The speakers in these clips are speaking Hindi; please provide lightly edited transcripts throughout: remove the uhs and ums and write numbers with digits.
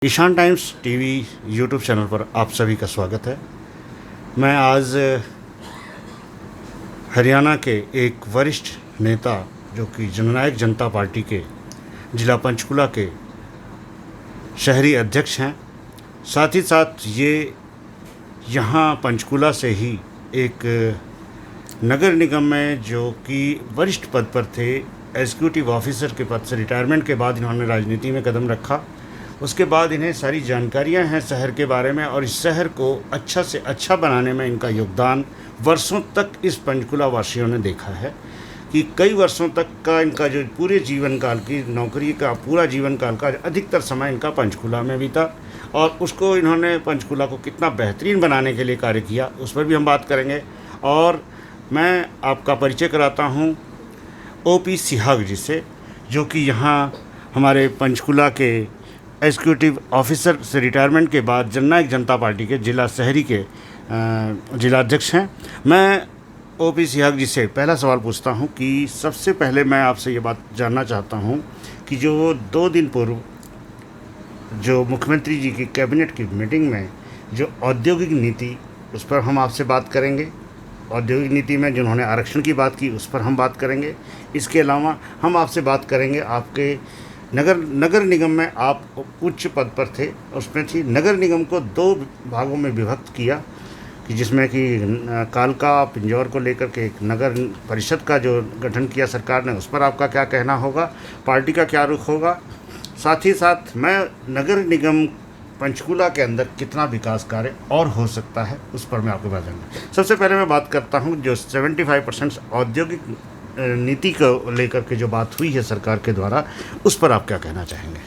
Ishan Times TV YouTube channel पर आप सभी का स्वागत है। मैं आज हरियाणा के एक वरिष्ठ नेता जो कि जननायक जनता पार्टी के जिला पंचकुला के शहरी अध्यक्ष हैं, साथ ही साथ ये यहाँ पंचकुला से ही एक नगर निगम में जो कि वरिष्ठ पद पर थे, एग्जीक्यूटिव ऑफिसर के पद से रिटायरमेंट के बाद इन्होंने राजनीति में कदम रखा। उसके बाद इन्हें सारी जानकारियां हैं शहर के बारे में और इस शहर को अच्छा से अच्छा बनाने में इनका योगदान वर्षों तक इस पंचकुला वासियों ने देखा है कि कई वर्षों तक का इनका जो पूरे जीवन काल की नौकरी का पूरा जीवन काल का अधिकतर समय इनका पंचकुला में बीता और उसको इन्होंने पंचकुला को कितना बेहतरीन बनाने के लिए कार्य किया, उस पर भी हम बात करेंगे। और मैं आपका परिचय कराता हूँ OP सिहाग जी से, जो कि यहाँ हमारे पंचकुला के एग्जीक्यूटिव ऑफिसर से रिटायरमेंट के बाद जननायक जनता पार्टी के जिला शहरी के जिला अध्यक्ष हैं। मैं OP सिहाग जी से पहला सवाल पूछता हूं कि सबसे पहले मैं आपसे ये बात जानना चाहता हूं कि जो 2 दिन पूर्व जो मुख्यमंत्री जी की कैबिनेट की मीटिंग में जो औद्योगिक नीति, उस पर हम आपसे बात करेंगे। औद्योगिक नीति में जिन्होंने आरक्षण की बात की उस पर हम बात करेंगे। इसके अलावा हम आपसे बात करेंगे आपके नगर निगम में आप उच्च पद पर थे, उसमें थी नगर निगम को 2 भागों में विभक्त किया कि जिसमें कि कालका पिंजौर को लेकर के एक नगर परिषद का जो गठन किया सरकार ने, उस पर आपका क्या कहना होगा, पार्टी का क्या रुख होगा। साथ ही साथ मैं नगर निगम पंचकुला के अंदर कितना विकास कार्य और हो सकता है उस पर मैं आपको बताऊंगा। सबसे पहले मैं बात करता हूं जो 75% औद्योगिक नीति को लेकर के जो बात हुई है सरकार के द्वारा, उस पर आप क्या कहना चाहेंगे?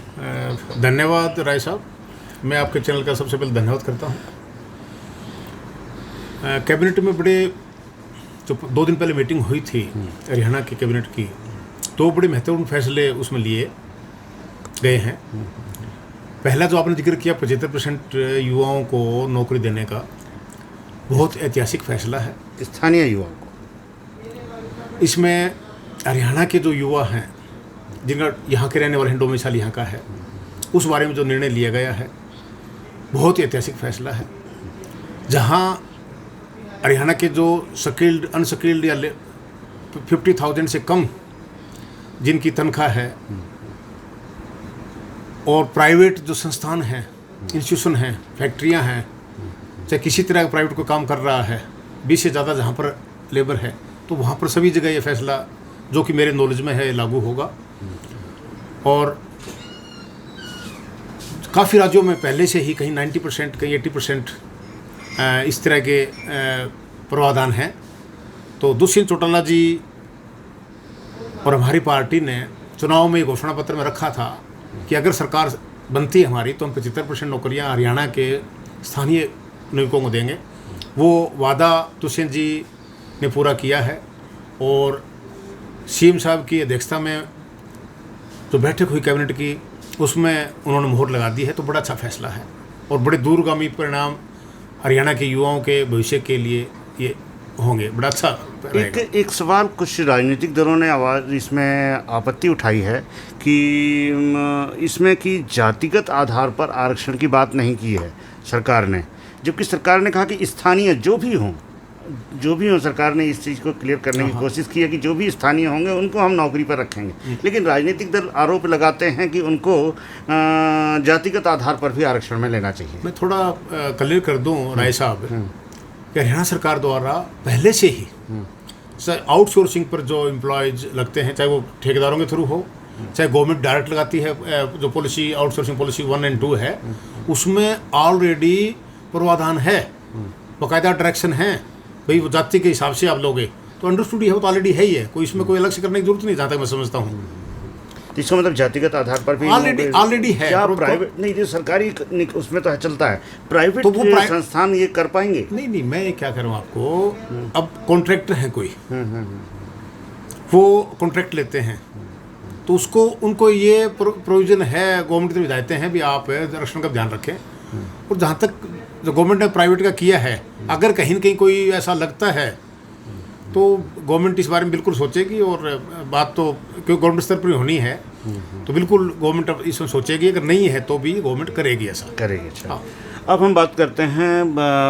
धन्यवाद राय साहब, मैं आपके चैनल का सबसे पहले धन्यवाद करता हूं। कैबिनेट में बड़े जो 2 दिन पहले मीटिंग हुई थी हरियाणा की कैबिनेट की, 2 बड़े महत्वपूर्ण फैसले उसमें लिए गए हैं। पहला जो आपने जिक्र किया 75% युवाओं को नौकरी देने का, बहुत ऐतिहासिक फैसला है स्थानीय युवाओं को। इसमें हरियाणा के जो युवा हैं जिनका यहाँ के रहने वाले हैं, डोमिसाइल यहाँ का है, उस बारे में जो निर्णय लिया गया है बहुत ही ऐतिहासिक फैसला है। जहाँ हरियाणा के जो स्किल्ड अनस्किल्ड या 50,000 से कम जिनकी तनख्वाह है और प्राइवेट जो संस्थान हैं, इंस्टीट्यूशन हैं, फैक्ट्रियाँ हैं, चाहे किसी तरह का प्राइवेट को काम कर रहा है, 20 से ज़्यादा जहाँ पर लेबर है, तो वहाँ पर सभी जगह ये फैसला जो कि मेरे नॉलेज में है लागू होगा। और काफ़ी राज्यों में पहले से ही कहीं 90% कहीं 80% इस तरह के प्रावधान हैं। तो दुष्यंत चौटाला जी और हमारी पार्टी ने चुनाव में घोषणा पत्र में रखा था कि अगर सरकार बनती है हमारी तो हम 75% नौकरियाँ हरियाणा के स्थानीय नागरिकों को देंगे। वो वादा दुष्यंत जी ने पूरा किया है और CM साहब की अध्यक्षता में जो बैठक हुई कैबिनेट की, उसमें उन्होंने मोहर लगा दी है। तो बड़ा अच्छा फैसला है और बड़े दूरगामी परिणाम हरियाणा के युवाओं के भविष्य के लिए ये होंगे। बड़ा अच्छा एक सवाल कुछ राजनीतिक दलों ने आवाज़ इसमें आपत्ति उठाई है कि इसमें कि जातिगत आधार पर आरक्षण की बात नहीं की है सरकार ने, जबकि सरकार ने कहा कि स्थानीय जो भी हों सरकार ने इस चीज़ को क्लियर करने की कोशिश की है कि जो भी स्थानीय होंगे उनको हम नौकरी पर रखेंगे। लेकिन राजनीतिक दल आरोप लगाते हैं कि उनको जातिगत आधार पर भी आरक्षण में लेना चाहिए। मैं थोड़ा क्लियर कर दूं राय साहब कि हरियाणा सरकार द्वारा पहले से ही आउटसोर्सिंग पर जो एम्प्लॉयज लगते हैं, चाहे वो ठेकेदारों के थ्रू हो, चाहे गवर्नमेंट डायरेक्ट लगाती है, जो पॉलिसी आउटसोर्सिंग पॉलिसी 1 और 2 है, उसमें ऑलरेडी प्रावधान है, बाकायदा डायरेक्शन है भाई वो जाति के हिसाब से आप लोगे, तो अंडरस्टूड है, वो तो ऑलरेडी है ही है, कोई इसमें कोई अलग से करने की जरूरत नहीं, जहाँ तक मैं समझता हूँ। इसका मतलब जातिगत आधार पर भी ऑलरेडी है। क्या प्राइवेट नहीं, जो सरकारी उसमें तो चलता है, प्राइवेट तो वो संस्थान ये कर पाएंगे? नहीं, मैं क्या करूँ आपको, अब कॉन्ट्रैक्टर हैं कोई, वो कॉन्ट्रैक्ट लेते हैं तो उसको उनको ये प्रोविजन है, गवर्नमेंट की हिदायतें हैं भी आप आरक्षण का ध्यान रखें। और जहाँ तक जो गवर्नमेंट ने प्राइवेट का किया है, अगर कहीं न कहीं कोई ऐसा लगता है तो गवर्नमेंट इस बारे में बिल्कुल सोचेगी और बात तो क्योंकि गवर्नमेंट स्तर पर होनी है। तो बिल्कुल गवर्नमेंट अब इसमें सोचेगी, अगर नहीं है तो भी गवर्नमेंट करेगी ऐसा। करेगी। अच्छा, हाँ। अब हम बात करते हैं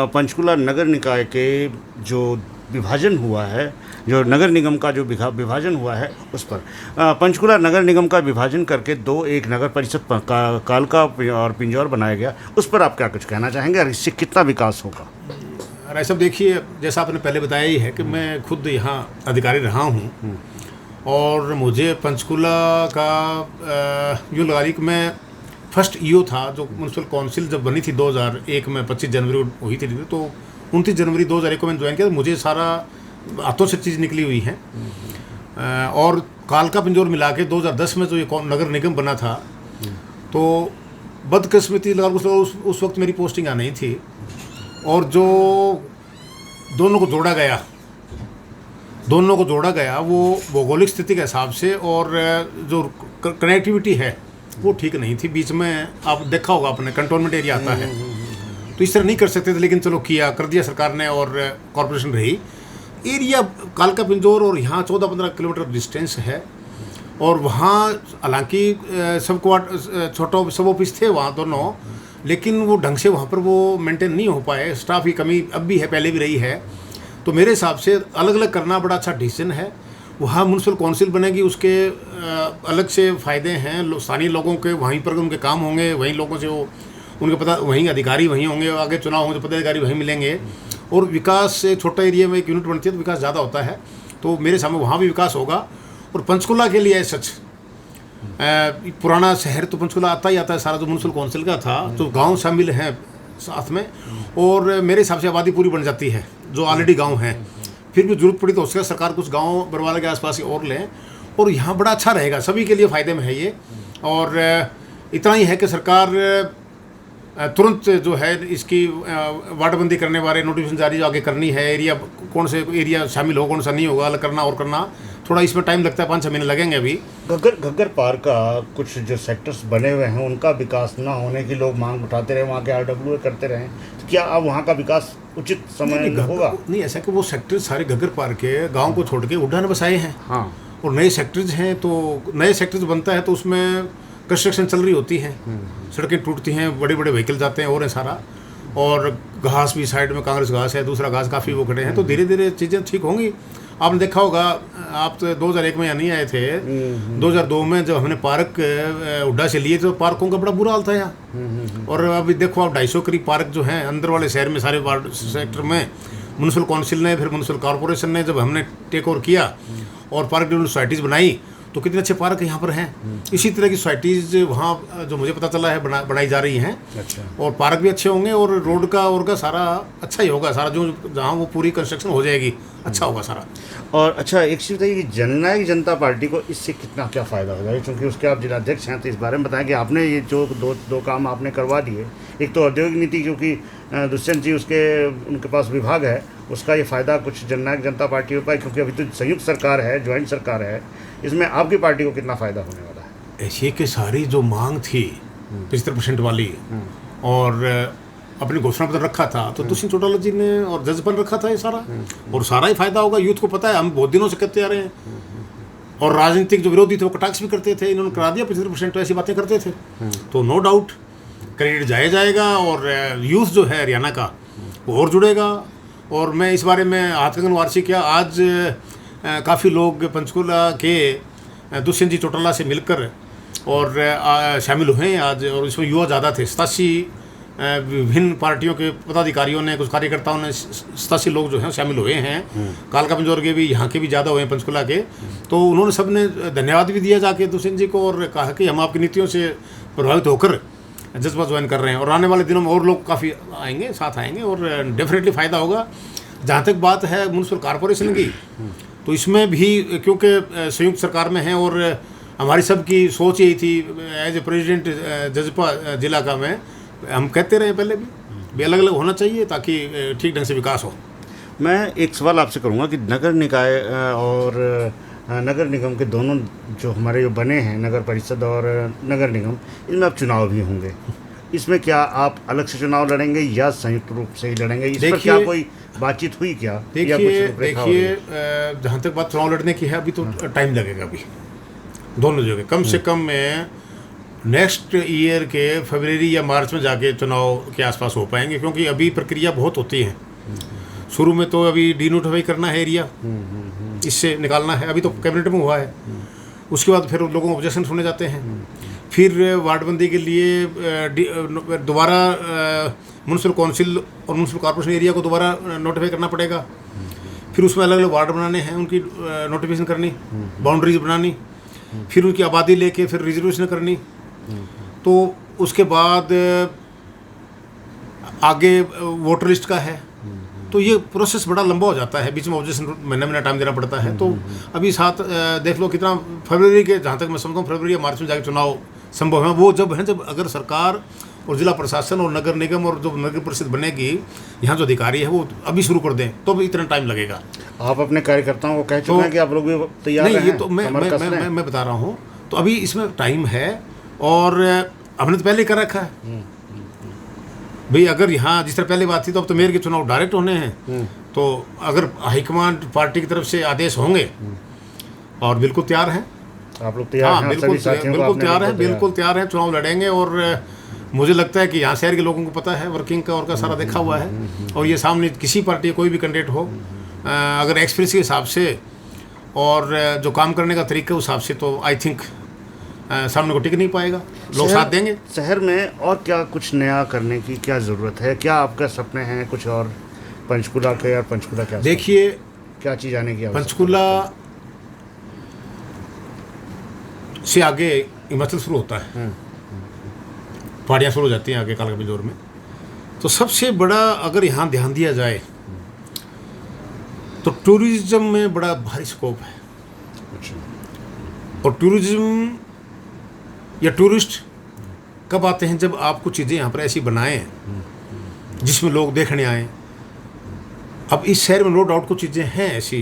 पंचकुला नगर निकाय के जो विभाजन हुआ है, जो नगर निगम का जो विभाजन हुआ है उस पर। पंचकुला नगर निगम का विभाजन करके दो एक नगर परिषद कालका और पिंजौर बनाया गया, उस पर आप क्या कुछ कहना चाहेंगे और इससे कितना विकास होगा? राय साहब देखिए, जैसा आपने पहले बताया ही है कि मैं खुद यहाँ अधिकारी रहा हूँ और मुझे पंचकुला का यूँ लगा ली कि मैं फर्स्ट ईओ था। जो म्यूनसिपल काउंसिल जब बनी थी 2001 में, 25 जनवरी को हुई थी, तो 29 जनवरी 2001 को मैंने ज्वाइन किया। तो मुझे सारा हाथों से चीज़ निकली हुई है। और कालका पिंजौर मिला के 2010 में जो ये नगर निगम बना था, तो बदकिस्मती लगा उस वक्त मेरी पोस्टिंग आ नहीं थी, और जो दोनों को जोड़ा गया वो भौगोलिक स्थिति के हिसाब से और जो कनेक्टिविटी है वो ठीक नहीं थी। बीच में आप देखा होगा आपने, कंटोनमेंट एरिया आता है, तो इस तरह नहीं कर सकते थे, लेकिन चलो कर दिया सरकार ने और कॉरपोरेशन रही। एरिया कालका पिंजौर और यहाँ 14-15 किलोमीटर डिस्टेंस है, और वहाँ हालांकि सब ऑफिस थे वहाँ दोनों, लेकिन वो ढंग से वहाँ पर वो मेंटेन नहीं हो पाए। स्टाफ की कमी अब भी है, पहले भी रही है। तो मेरे हिसाब से अलग अलग करना बड़ा अच्छा डिसीजन है। वहाँ म्यूनसिपल काउंसिल बनेगी, उसके अलग से फ़ायदे हैं, स्थानीय लोगों के वहीं पर उनके काम होंगे, वहीं लोगों से वो उनके पता, वहीं अधिकारी वहीं होंगे, आगे चुनाव होंगे तो पदाधिकारी वहीं मिलेंगे, और विकास से छोटा एरिया में एक यूनिट बनती है तो विकास ज़्यादा होता है। तो मेरे सामने वहाँ भी विकास होगा। और पंचकुला के लिए सच पुराना शहर तो पंचकुला आता ही आता है, सारा जो म्यूनसिपल काउंसिल का था, तो गांव शामिल हैं साथ में, और मेरे हिसाब से आबादी पूरी बन जाती है जो ऑलरेडी गांव हैं। फिर भी जरूरत पड़ी तो उसका सरकार कुछ गांव बरवाला के आसपास और लें, और यहाँ बड़ा अच्छा रहेगा, सभी के लिए फ़ायदे में है ये। और इतना ही है कि सरकार तुरंत जो है इसकी वार्डबंदी करने वाले नोटिफिकेशन जारी जो आगे करनी है, एरिया कौन से एरिया शामिल हो, कौन सा नहीं होगा, अलग करना और करना, थोड़ा इसमें टाइम लगता है, 5-6 महीने लगेंगे अभी। घग्गर पार्क का कुछ जो सेक्टर्स बने हुए हैं उनका विकास ना होने की लोग मांग उठाते रहे, वहाँ के RWA करते रहे, तो क्या अब वहाँ का विकास उचित समय होगा? नहीं, ऐसा कि वो सेक्टर सारे घग्गर पार्क के गाँव को छोड़ के उड्डान बसाए हैं। हाँ, और नए सेक्टर्स हैं, तो नए सेक्टर्स बनता है तो उसमें कंस्ट्रक्शन चल रही होती है, सड़कें टूटती हैं, बड़े बड़े व्हीकल जाते हैं और है सारा, और घास भी साइड में कांग्रेस घास है, दूसरा घास काफ़ी वो खड़े हैं, तो धीरे धीरे चीज़ें ठीक होंगी। आपने देखा होगा, आप तो 2001 में यहाँ नहीं आए थे, 2002 में जब हमने पार्क हुड्डा से लिए तो पार्कों का बड़ा बुरा हाल था यहाँ। और अभी देखो आप 250 करीब पार्क जो हैं अंदर वाले शहर में, सारे वार्ड सेक्टर में, म्यूनसिपल काउंसिल ने, फिर म्यूनसिपल कॉर्पोरेशन ने जब हमने टेक ओवर किया और पार्क डेवलपमेंट सोसाइटीज़ बनाई, तो कितने अच्छे पार्क यहाँ पर हैं। इसी तरह की सोसाइटीज़ वहाँ जो मुझे पता चला है बनाई जा रही हैं। अच्छा। और पार्क भी अच्छे होंगे, और रोड का सारा अच्छा ही होगा, सारा जो जहाँ वो पूरी कंस्ट्रक्शन हो जाएगी, अच्छा होगा सारा। और अच्छा, एक चीज़ बताइए कि जननायक जनता पार्टी को इससे कितना क्या फ़ायदा होगा, क्योंकि उसके आप जिलाध्यक्ष हैं, तो इस बारे में बताएं कि आपने ये जो दो काम आपने करवा दिए। एक तो औद्योगिक नीति, क्योंकि दुष्यंत जी उनके पास विभाग है, उसका ये फ़ायदा कुछ जननायक जनता पार्टी हो पाए, क्योंकि अभी तो संयुक्त सरकार है, ज्वाइंट सरकार है, इसमें आपकी पार्टी को कितना फ़ायदा होने वाला है? ऐसे कि सारी जो मांग थी 75% वाली, और अपनी घोषणा पत्र रखा था, तो दुष्यंत चौटाला जी ने और जजपन रखा था ये सारा, और सारा ही फायदा होगा। यूथ को पता है, हम बहुत दिनों से करते आ रहे हैं, और राजनीतिक जो विरोधी थे वो कटाक्ष भी करते थे, इन्होंने करा दिया 75%, ऐसी बातें करते थे। तो नो डाउट क्रेडिट जाएगा, और यूथ जो है हरियाणा का वो और जुड़ेगा। और मैं इस बारे में हाथकंगन वार्षिक किया, आज काफ़ी लोग पंचकुला के दुष्यंत जी चौटाला से मिलकर और शामिल हुए हैं आज, और इसमें युवा ज़्यादा थे। 87 विभिन्न पार्टियों के पदाधिकारियों ने, कुछ कार्यकर्ताओं ने, 87 लोग जो हैं शामिल हुए हैं। कालका पिंजौर के भी, यहाँ के भी ज़्यादा हुए हैं पंचकुला के। तो उन्होंने सब ने धन्यवाद भी दिया जाके दुष्यंत जी को, और कहा कि हम आपकी नीतियों से प्रभावित होकर जज्बा ज्वाइन कर रहे हैं, और आने वाले दिनों में और लोग काफ़ी आएंगे, साथ आएंगे, और डेफिनेटली फ़ायदा होगा। जहाँ तक बात है म्यूनसिपल कॉर्पोरेशन की, तो इसमें भी क्योंकि संयुक्त सरकार में है, और हमारी सबकी सोच यही थी, एज ए प्रेसिडेंट जजपा जिला का मैं, हम कहते रहे पहले भी अलग अलग होना चाहिए ताकि ठीक ढंग से विकास हो। मैं एक सवाल आपसे करूँगा कि नगर निकाय और नगर निगम के दोनों जो हमारे जो बने हैं, नगर परिषद और नगर निगम, इनमें अब चुनाव भी होंगे, इसमें क्या आप अलग से चुनाव लड़ेंगे या संयुक्त रूप से ही लड़ेंगे? इस पर क्या कोई बातचीत हुई क्या? देखिए जहाँ तक बात चुनाव लड़ने की है, अभी तो टाइम लगेगा। अभी दोनों जगह कम से कम में नेक्स्ट ईयर के फरवरी या मार्च में जाके चुनाव के आसपास हो पाएंगे, क्योंकि अभी प्रक्रिया बहुत होती है। शुरू में तो अभी डीनोटिफाई करना है एरिया, इससे निकालना है, अभी तो कैबिनेट में हुआ है। उसके बाद फिर लोगों को ऑब्जेक्शन सुने जाते हैं, फिर वार्डबंदी के लिए दोबारा म्यूनसिपल काउंसिल और म्यूनसिपल कॉर्पोरेशन एरिया को दोबारा नोटिफाई करना पड़ेगा। फिर उसमें अलग अलग वार्ड बनाने हैं, उनकी नोटिफिकेशन करनी, बाउंड्रीज बनानी, फिर उनकी आबादी लेके फिर रिजर्वेशन करनी। तो उसके बाद आगे वोटर लिस्ट का है, तो ये प्रोसेस बड़ा लंबा हो जाता है, बीच में ऑब्जेक्शन महीना टाइम देना पड़ता है। तो अभी साथ देख लो कितना फरवरी के, जहाँ तक मैं समझता हूँ फरवरी या मार्च में जाकर चुनाव संभव है। वो जब है जब अगर सरकार और जिला प्रशासन और नगर निगम और जो नगर परिषद बनेगी, यहाँ जो अधिकारी है वो अभी शुरू कर दें तो भी इतना टाइम लगेगा। आप अपने कार्यकर्ताओं को कह चुके हैं कि आप लोग भी तैयार नहीं, हैं? ये तो मैं बता रहा हूँ, तो अभी इसमें टाइम है और हमने तो पहले ही कर रखा है भाई। अगर यहाँ जिस तरह पहले बात थी, तो अब तो मेयर के चुनाव डायरेक्ट होने हैं, तो अगर हाईकमांड पार्टी की तरफ से आदेश होंगे और बिल्कुल तैयार हैं आप लोग तैयार हैं? बिल्कुल तैयार हैं, बिल्कुल तैयार हैं, चुनाव लड़ेंगे। और मुझे लगता है कि यहाँ शहर के लोगों को पता है, वर्किंग का और का सारा देखा हुआ है, और ये सामने किसी पार्टी कोई भी कैंडिडेट हो, अगर एक्सपीरियंस के हिसाब से और जो काम करने का तरीका उस हिसाब से, तो आई थिंक सामने को टिक नहीं पाएगा, लोग साथ देंगे। शहर में और क्या कुछ नया करने की क्या ज़रूरत है? क्या आपका सपने हैं कुछ और पंचकुला के? और पंचकुला क्या, देखिए क्या चीज़ आने की? पंचकुला से आगे हिमाचल शुरू होता है, पहाड़ियाँ शुरू हो जाती हैं आगे कालका बिजोर में। तो सबसे बड़ा अगर यहाँ ध्यान दिया जाए तो टूरिज्म में बड़ा भारी स्कोप है। और टूरिज्म या टूरिस्ट कब आते हैं? जब आप कुछ चीज़ें यहाँ पर ऐसी बनाएं जिसमें लोग देखने आए। अब इस शहर में नो डाउट कुछ चीज़ें हैं ऐसी,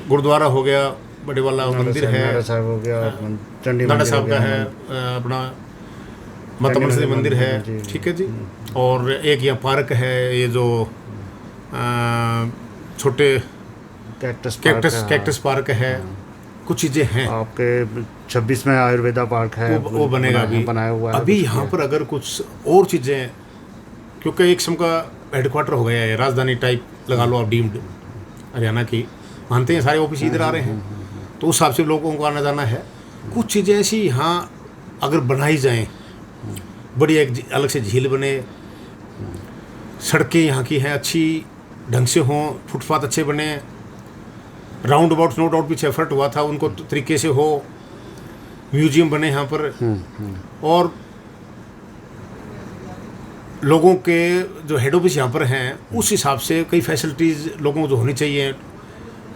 गुरुद्वारा हो गया, बड़े वाला मंदिर है, नाडा साहब हो गया, चंडी नाडा साहब का है, अपना माता मनसा मंदिर है, ठीक है जी। और एक यहाँ पार्क है, ये जो छोटे कैक्टस पार्क है, कुछ चीज़ें हैं। आपके 26 में आयुर्वेदा पार्क है, वो बनेगा अभी, बनाया हुआ है अभी यहाँ पर अगर कुछ और चीज़ें, क्योंकि एक किस्म का हेडक्वार्टर हो गया है, राजधानी टाइप लगा लो आप, डीम्ड हरियाणा की, मानते हैं सारे ऑफिस इधर आ रहे हैं, तो उस हिसाब से लोगों को आना जाना है। कुछ चीज़ें ऐसी यहाँ अगर बनाई जाएं, बड़ी एक अलग से झील बने, सड़कें यहाँ की हैं अच्छी ढंग से हों, फुटपाथ अच्छे बने, राउंड अबाउट नो डाउट पीछे एफर्ट हुआ था, उनको तरीके से हो, म्यूजियम बने यहाँ पर, और लोगों के जो हेड ऑफिस यहाँ पर हैं उस हिसाब से कई फैसिलिटीज़ लोगों को जो होनी चाहिए,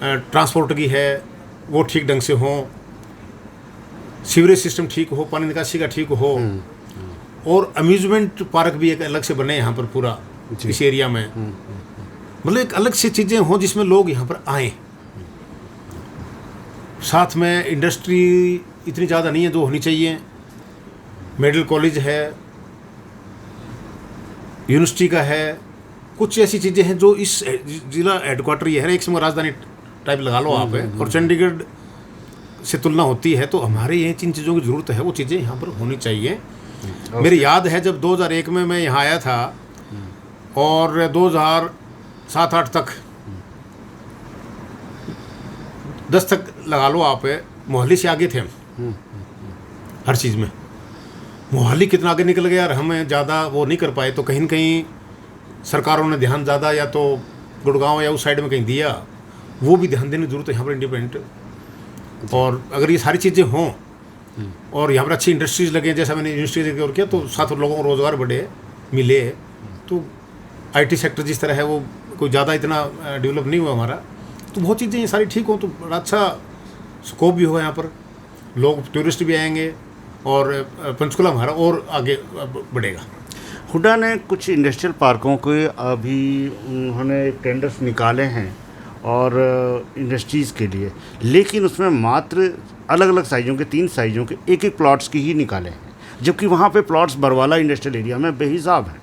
ट्रांसपोर्ट की है वो ठीक ढंग से हो, सीवरेज सिस्टम ठीक हो, पानी निकासी का ठीक हो, और अम्यूजमेंट पार्क भी एक अलग से बने यहाँ पर पूरा इस एरिया में। मतलब एक अलग से चीज़ें हों जिसमें लोग यहाँ पर आएँ। साथ में इंडस्ट्री इतनी ज़्यादा नहीं है जो होनी चाहिए, मेडिकल कॉलेज है, यूनिवर्सिटी का है, कुछ ऐसी चीज़ें हैं जो इस जिला हेडक्वार्टर ये है, एक समय राजधानी टाइप लगा लो आप है, और चंडीगढ़ से तुलना होती है, तो हमारे ये जिन चीज़ों की ज़रूरत है वो चीज़ें यहाँ पर होनी चाहिए। मेरी याद है जब 2001 में मैं यहाँ आया था और 2007-8 तक 10 तक लगा लो आप, मोहाली से आगे थे हम हर चीज़ में। मोहाली कितना आगे निकल गया और हमें ज़्यादा वो नहीं कर पाए, तो कहीं न कहीं सरकारों ने ध्यान ज़्यादा या तो गुड़गांव या उस साइड में कहीं दिया, वो भी ध्यान देने की ज़रूरत है यहाँ पर इंडिपेंडेंट। और अगर ये सारी चीज़ें हों और यहाँ पर अच्छी इंडस्ट्रीज़ लगे, जैसा मैंने यूनिवर्सिटी और किया, तो साथ लोगों को रोज़गार बढ़े मिले, तो आईटी सेक्टर जिस तरह है वो कोई ज़्यादा इतना डेवलप नहीं हुआ हमारा, तो बहुत चीज़ें ये सारी ठीक हो तो बड़ा अच्छा स्कोप भी होगा यहाँ पर, लोग टूरिस्ट भी आएंगे और पंचकुला हमारा और आगे बढ़ेगा। हुड्डा ने कुछ इंडस्ट्रियल पार्कों के अभी उन्होंने टेंडर्स निकाले हैं और इंडस्ट्रीज़ के लिए, लेकिन उसमें मात्र अलग अलग साइज़ों के 3 साइज़ों के एक प्लॉट्स की ही निकाले हैं, जबकि वहाँ पे प्लॉट्स बरवाला इंडस्ट्रियल एरिया में बेहिसाब हैं।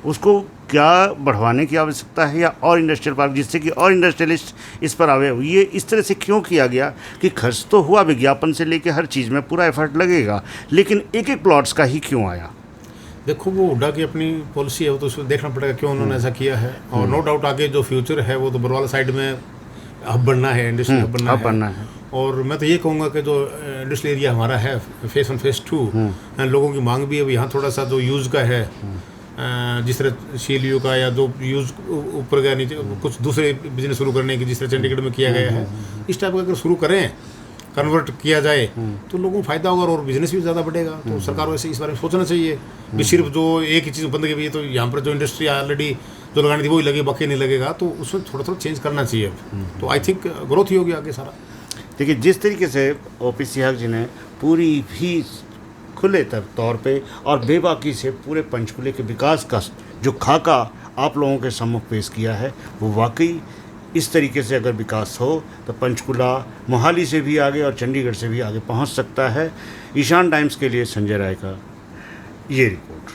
उसको क्या बढ़वाने की आवश्यकता है या और इंडस्ट्रियल पार्क, जिससे कि और इंडस्ट्रियलिस्ट इस पर आवे? ये इस तरह से क्यों किया गया कि खर्च तो हुआ विज्ञापन से लेके हर चीज़ में पूरा एफर्ट लगेगा, लेकिन एक एक प्लॉट्स का ही क्यों आया? देखो, वो हुड्डा की अपनी पॉलिसी है, वो तो उसको देखना पड़ेगा क्यों उन्होंने ऐसा किया है। और नो डाउट आगे जो फ्यूचर है वो तो बरवाला साइड में हब बनना है, इंडस्ट्री हब बनना है। और मैं तो ये कहूँगा कि जो इंडस्ट्रियल एरिया हमारा है फेस 1 फेस 2, लोगों की मांग भी है यहाँ थोड़ा सा जो यूज़ का है, जिस तरह CLU का या जो यूज़ ऊपर गया नीचे कुछ दूसरे बिजनेस शुरू करने की, जिस तरह चंडीगढ़ में किया गया है, इस टाइप का अगर शुरू करें, कन्वर्ट किया जाए तो लोगों को फायदा होगा और बिजनेस भी ज़्यादा बढ़ेगा। तो सरकार वैसे इस बारे में सोचना चाहिए भी सिर्फ जो एक ही चीज़ बंद की तो यहाँ पर जो इंडस्ट्री ऑलरेडी जो लगानी थी वही लगे, बाकी नहीं लगेगा, तो उसमें थोड़ा थोड़ा चेंज करना चाहिए। तो आई थिंक ग्रोथ ही होगी आगे सारा। देखिए, जिस तरीके से OP सिहाग जी ने पूरी भी खुले तौर पे और बेबाकी से पूरे पंचकुले के विकास का जो खाका आप लोगों के सम्मुख पेश किया है, वो वाकई इस तरीके से अगर विकास हो तो पंचकुला मोहाली से भी आगे और चंडीगढ़ से भी आगे पहुंच सकता है। ईशान टाइम्स के लिए संजय राय का ये रिपोर्ट।